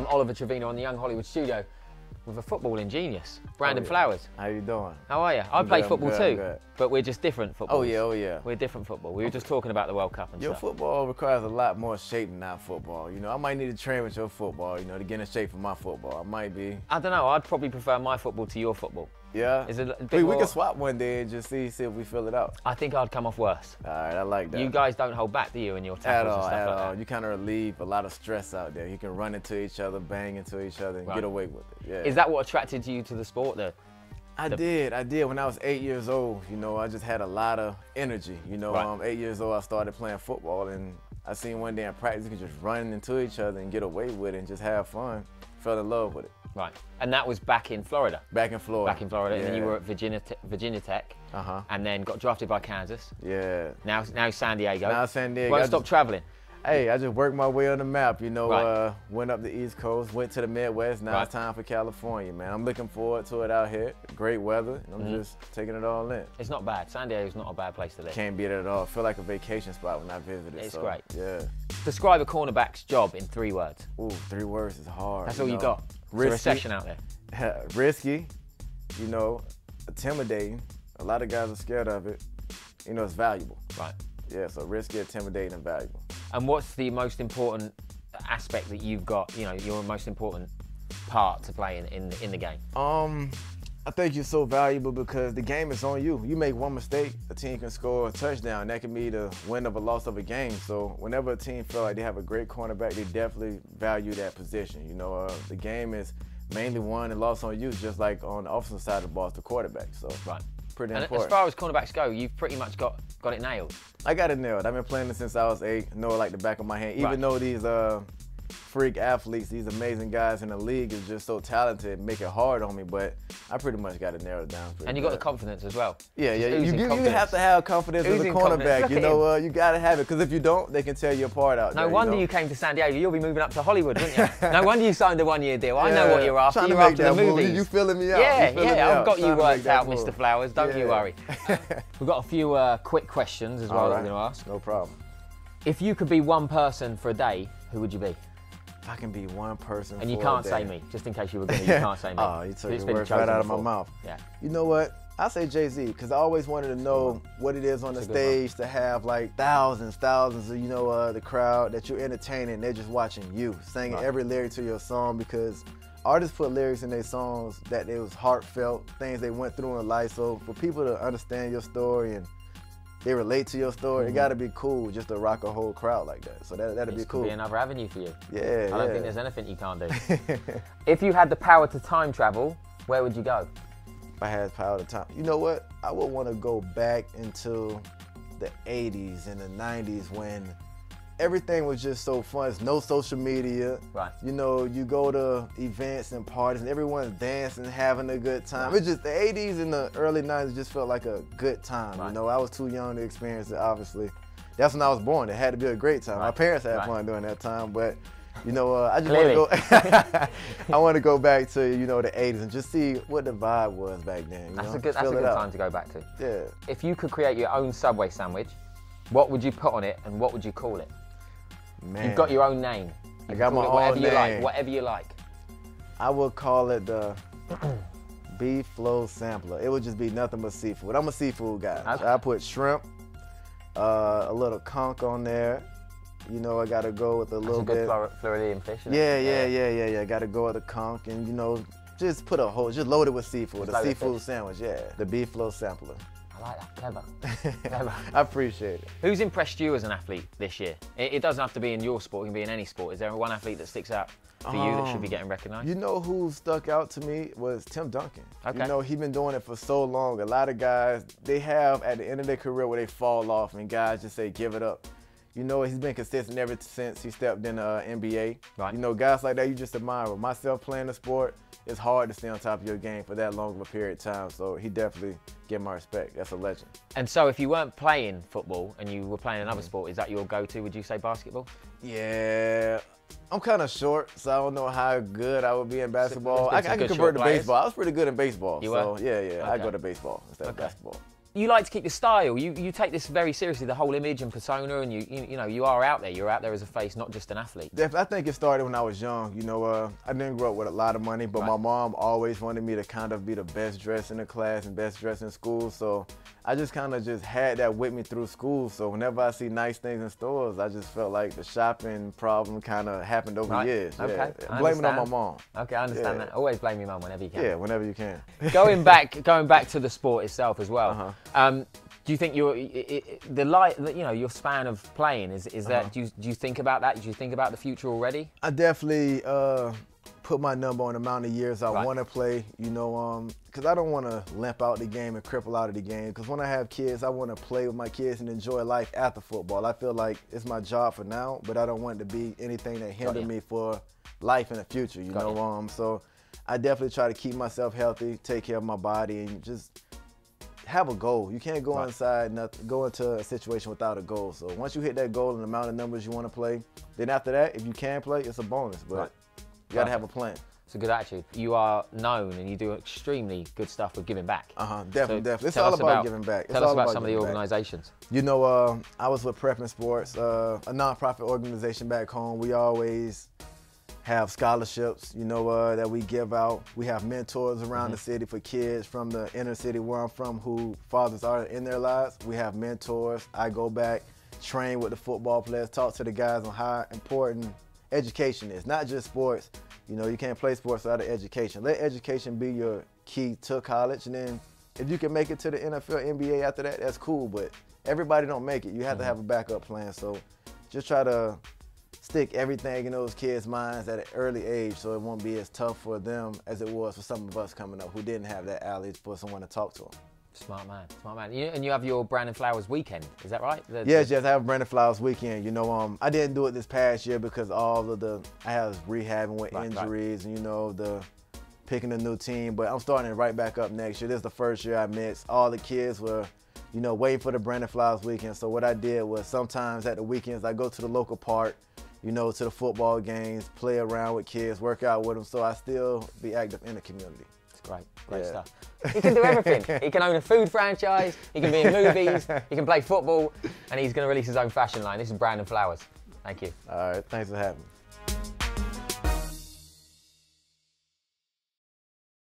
I'm Oliver Trevino on the Young Hollywood studio with a footballing genius, Brandon Flowers. How you doing? How are you? I play football too, good. but we're just different football. Oh yeah. We're different football. We were just talking about the World Cup and Your stuff. football requires a lot more shape than our football. You know, I might need to train with your football, to get in shape for my football. I might be. I don't know, I'd probably prefer my football to your football. Yeah? Is it a bit we more... can swap one day and just see if we fill it out. I think I'd come off worse. All right, I like that. You guys don't hold back, do you, in your tackles and stuff At like all. that? You kind of relieve a lot of stress out there. You can run into each other, bang into each other, and get away with it. Yeah. Is that what attracted you to the sport, though? I did. When I was 8 years old, I just had a lot of energy. 8 years old, I started playing football, and I seen one day in practice, you could just run into each other and get away with it and just have fun. Fell in love with it. Right. And that was back in Florida? Back in Florida. Back in Florida, and then you were at Virginia Tech, and then got drafted by Kansas. Yeah. Now San Diego. Now San Diego. Won't stop traveling. Hey, I just worked my way on the map, went up the East Coast, went to the Midwest, now it's time for California, man. I'm looking forward to it out here. Great weather, and I'm just taking it all in. It's not bad. San Diego's not a bad place to live. Can't beat it at all. Feel like a vacation spot when I visited. It's great. Yeah. Describe a cornerback's job in 3 words. Ooh, 3 words is hard. That's all you got. It's a recession out there. Risky, intimidating. A lot of guys are scared of it. It's valuable. Right. Yeah, so risky, intimidating, and valuable. And what's the most important aspect that you've got, your most important part to play in the game? I think you're so valuable because the game is on you. You make one mistake, a team can score a touchdown. That can be the win of a loss of a game. So whenever a team feel like they have a great cornerback, they definitely value that position. The game is mainly won and lost on you, just like on the offensive side of the ball, it's the quarterback. So pretty important. And as far as cornerbacks go, you've pretty much got it nailed. I got it nailed. I've been playing it since I was 8. Know it like the back of my hand. Even though these freak athletes, these amazing guys in the league is just so talented, make it hard on me, but I pretty much got it narrowed down. And you got the confidence as well. Yeah. You have to have confidence as a cornerback. You got to have it, because if you don't, they can tear you apart out there. No wonder you came to San Diego. You'll be moving up to Hollywood, wouldn't you? No wonder you signed a 1-year deal. I know what you're after. You're after the movies. You filling me out. Yeah, I've got you worked out, Mr. Flowers. Don't you worry. We've got a few quick questions as well that we're going to ask. No problem. If you could be one person for a day, who would you be? If I can be one person and you can't say me, just in case you were going to, you can't say me. Oh, you took the words right out of my mouth. Yeah. You know what? I say Jay-Z, because I always wanted to know what it is on the stage to have like thousands of, the crowd that you're entertaining, they're just watching you, singing every lyric to your song, because artists put lyrics in their songs that it was heartfelt, things they went through in life. So for people to understand your story and they relate to your story, it gotta be cool just to rock a whole crowd like that. So that'd be cool. Could be another avenue for you. Yeah, I don't think there's anything you can't do. If you had the power to time travel, where would you go? If I had power to time, you know what? I would want to go back into the 80s and the 90s when everything was just so fun. There's no social media. Right. You go to events and parties and everyone's dancing, having a good time. It's just the 80s and the early 90s just felt like a good time. I was too young to experience it, obviously. That's when I was born. It had to be a great time. My parents had fun during that time, but I just want to go. I want to go back to the 80s and just see what the vibe was back then. That's a good time to go back to. Yeah. If you could create your own Subway sandwich, what would you put on it and what would you call it? Man. You've got your own name. I got my own name. Whatever you like. I would call it the Beef Flow Sampler. It would just be nothing but seafood. I'm a seafood guy. Okay. I put shrimp, a little conch on there. I gotta go with a little bit. That's a good Floridian fish. Yeah. Gotta go with the conch and just put just load it with seafood. A seafood sandwich, The Beef Flow Sampler. I like that, clever. I appreciate it. Who's impressed you as an athlete this year? It doesn't have to be in your sport, it can be in any sport. Is there one athlete that sticks out for you that should be getting recognised? Who stuck out to me was Tim Duncan. Okay. He's been doing it for so long. A lot of guys, they have at the end of their career where they fall off and guys just say, give it up. He's been consistent ever since he stepped in the NBA. Right. Guys like that, you just admire. With myself playing the sport, it's hard to stay on top of your game for that long of a period of time. So he definitely get my respect. That's a legend. And so if you weren't playing football and you were playing another sport, is that your go-to? Would you say basketball? Yeah. I'm kind of short, so I don't know how good I would be in basketball. I can convert to players. baseball. I was pretty good in baseball. You were? So yeah, I go to baseball instead of basketball. you like to keep your style. You take this very seriously, the whole image and persona, and you know, you are out there. You're out there as a face, not just an athlete. I think it started when I was young. You know, I didn't grow up with a lot of money, but my mom always wanted me to kind of be the best dressed in the class and best dressed in school. So I just kind of just had that with me through school. So whenever I see nice things in stores, I just felt like the shopping problem kind of happened over years. Okay. Yeah. Blame it on my mom. Okay, I understand that. Always blame your mum whenever you can. Yeah, whenever you can. going back to the sport itself as well. Do you think your span of playing is that? Do you think about that? Do you think about the future already? I definitely put my number on the amount of years I want to play. You know, because I don't want to limp out the game and cripple out of the game. Because when I have kids, I want to play with my kids and enjoy life after football. I feel like it's my job for now, but I don't want it to be anything that hinder me for life in the future. You know, so I definitely try to keep myself healthy, take care of my body, and just have a goal. You can't go go into a situation without a goal. So once you hit that goal and the amount of numbers you want to play, then after that, if you can play, it's a bonus. But you got to have a plan. It's a good attitude. You are known and you do extremely good stuff with giving back. Definitely. It's all about giving back. Tell us about some of the organizations. You know, I was with Preference Sports, a nonprofit organization back home. We always have scholarships, you know, that we give out. We have mentors around the city for kids from the inner city where I'm from who fathers are in their lives. We have mentors. I go back, train with the football players, talk to the guys on how important education is, not just sports. You know, you can't play sports without education. Let education be your key to college, and then if you can make it to the NFL, NBA after that, that's cool, but everybody don't make it. You have to have a backup plan, so just try to stick everything in those kids' minds at an early age so it won't be as tough for them as it was for some of us coming up who didn't have that alley for someone to talk to them. Smart man, smart man. And you have your Brandon Flowers weekend, is that right? Yes, I have Brandon Flowers weekend. You know, I didn't do it this past year because all of I was rehabbing with injuries and, you know, picking a new team. But I'm starting it right back up next year. This is the first year I mixed. All the kids were, you know, waiting for the Brandon Flowers weekend. So what I did was sometimes at the weekends I go to the local park, you know, to the football games, play around with kids, work out with them, so I still be active in the community. It's great stuff. He can do everything. He can own a food franchise, he can be in movies, he can play football, and he's going to release his own fashion line. This is Brandon Flowers. Thank you. All right, thanks for having me.